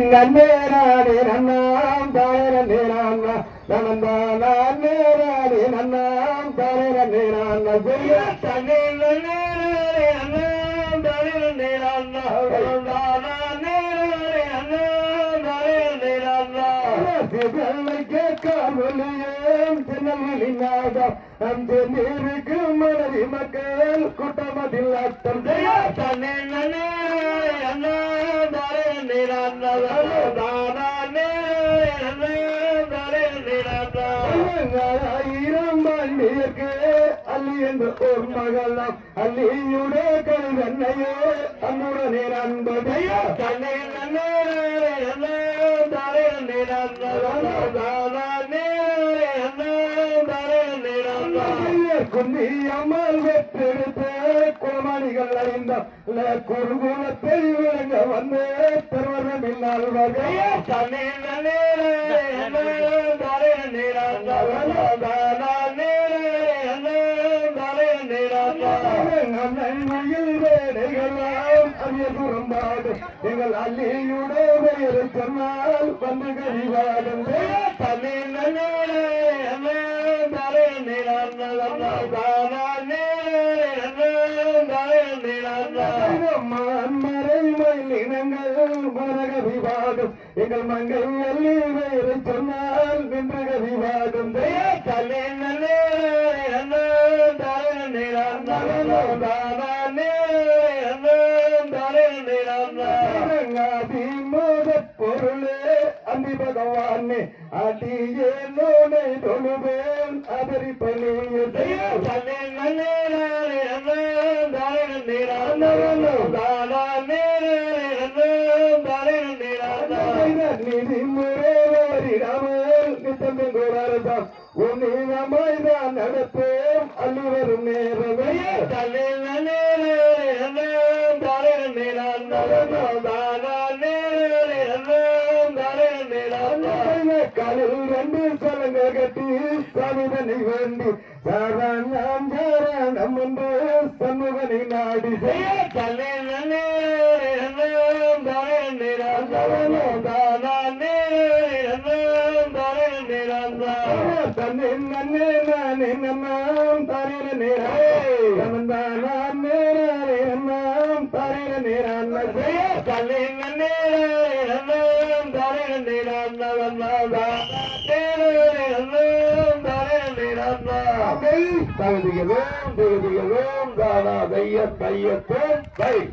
நன்னேராடி நன்னாம் தாயர நேரான் நனந்தானே ராடி நன்னாம் தாயர நேரான் செய்ய தனே நன்னேராடி நன்னாம் தாயர நேரான் நனந்தானே ராடி நன்னாம் தாயர நேரான் திகழ்மை கேட்காமலேயும் தினமொழி நாதம் அந்த நீருக்கு மனதி மக்கள் கூட்டமதில் அர்த்தம் செய்ய தனே நன்னேராடி நன்னாம் தாயர நேரான் ஆயிரம் மண்ணிற்கு அள்ளி என்று ஒரு மகளம் அள்ளியுடே கருவெண்ணையோ அன்னுடனே நண்பதையோ தன்னை குந்தி அம்மாள் வெற்றெடுத்த குளமணிகள் அறிந்த குறுகுலத்தை விளங்க வந்து திருவரமில்லால் வகைய தன்னை எங்கள் அள்ளியுடைய பெயரை சொன்னால் வந்து கழிவாடும் விவாதம் எங்கள் மங்கள் அள்ளி பெயரை சொன்னால் நின்று கழிவாடும் தலை நல்லே பொருளே அந்தி பகவானே அடியே நோனை தொழுவேன் அதரி பணிய நிதி முறைவரிடாமல் நித்தம்பெங்கோடாரதான் உன்னிதமாய்தான் நடப்பேன் அள்ளி வரும் நேரமே தலை காலில் ரெண்டு சலங்க கட்டி சாமிதனை வேண்டி சாரணம் சாரணம் என்று சண்முகனை நாடி செய்ய தலை தன்னை நன்னே நானே நன்னாம் தாரேன நேரம் நேரே நன்னாம் தாரேன நேரம் தலை நன்னே தகுதிகளும் தானா தைய தையத்தோம்